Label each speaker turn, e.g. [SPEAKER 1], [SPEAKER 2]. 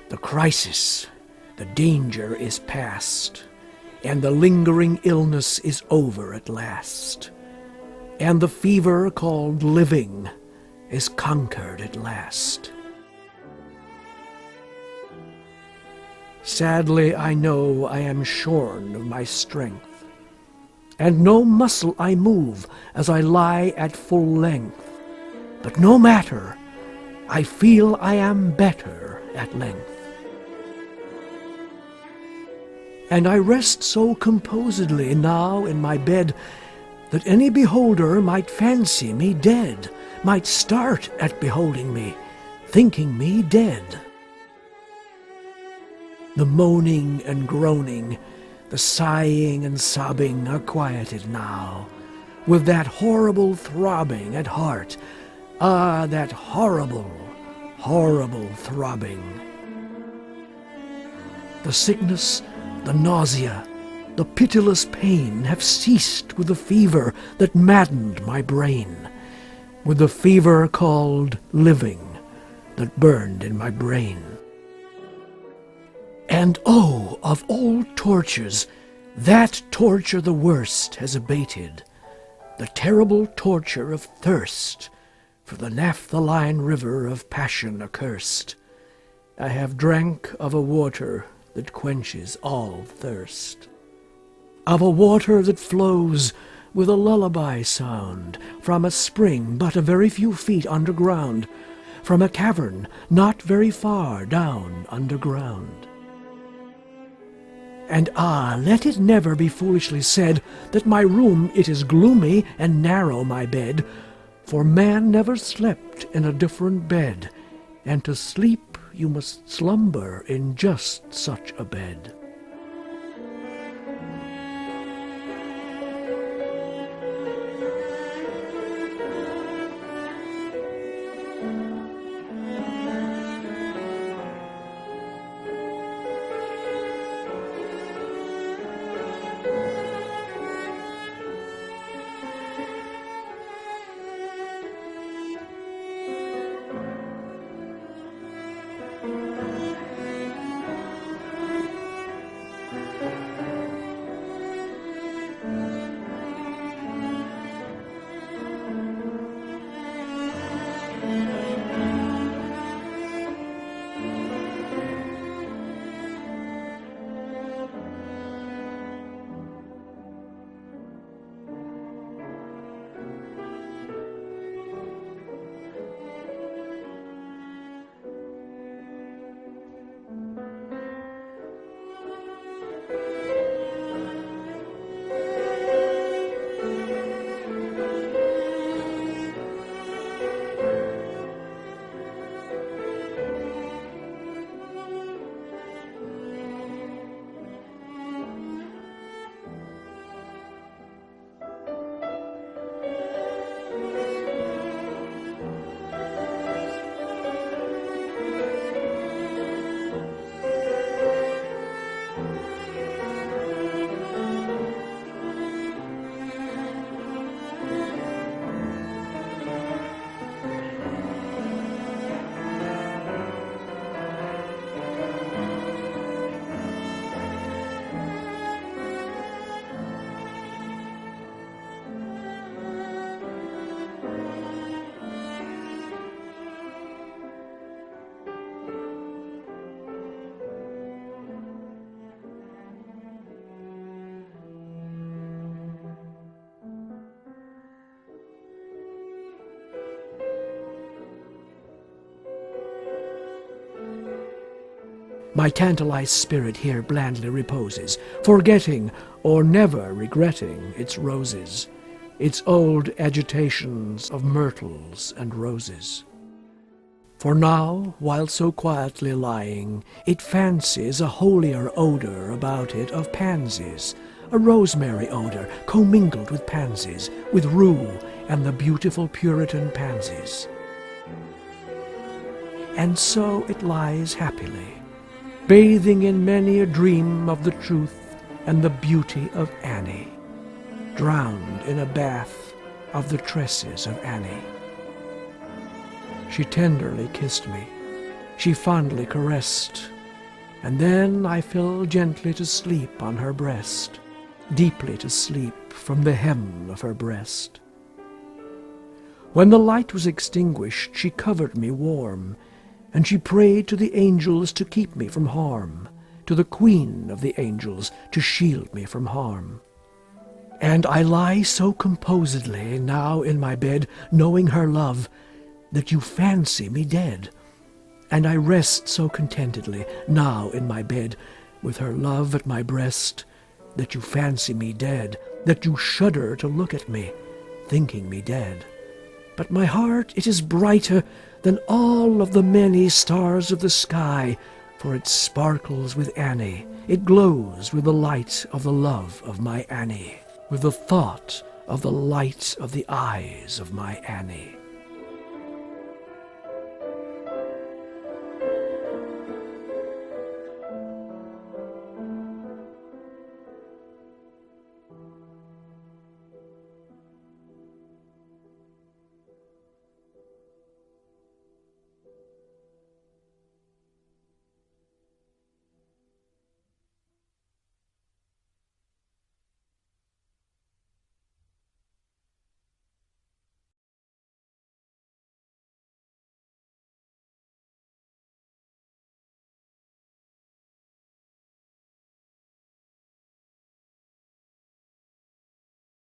[SPEAKER 1] The crisis, the danger is past, and the lingering illness is over at last, and the fever called living is conquered at last. Sadly I know I am shorn of my strength, and no muscle I move as I lie at full length. But no matter, I feel I am better at length. And I rest so composedly now in my bed that any beholder might fancy me dead, might start at beholding me, thinking me dead. The moaning and groaning, the sighing and sobbing are quieted now, with that horrible throbbing at heart. Ah, that horrible, horrible throbbing. The sickness, the nausea, the pitiless pain have ceased with the fever that maddened my brain, with the fever called living that burned in my brain. And oh, of all tortures, that torture the worst has abated, the terrible torture of thirst, for the naphthaline river of passion accurst. I have drank of a water that quenches all thirst, of a water that flows with a lullaby sound from a spring but a very few feet underground, from a cavern not very far down underground. And ah, let it never be foolishly said that my room it is gloomy and narrow my bed, for man never slept in a different bed, and to sleep you must slumber in just such a bed. My tantalized spirit here blandly reposes, forgetting or never regretting its roses, its old agitations of myrtles and roses. For now, while so quietly lying, it fancies a holier odor about it of pansies, a rosemary odor commingled with pansies, with rue and the beautiful Puritan pansies. And so it lies happily, bathing in many a dream of the truth and the beauty of Annie, drowned in a bath of the tresses of Annie. She tenderly kissed me, she fondly caressed and then I fell gently to sleep on her breast, deeply to sleep from the hem of her breast. When the light was extinguished, she covered me warm, and she prayed to the angels to keep me from harm, to the Queen of the angels to shield me from harm. And I lie so composedly now in my bed, knowing her love, that you fancy me dead. And I rest so contentedly now in my bed, with her love at my breast, that you fancy me dead, that you shudder to look at me, thinking me dead. But my heart, it is brighter than all of the many stars of the sky, for it sparkles with Annie, it glows with the light of the love of my Annie, with the thought of the light of the eyes of my Annie.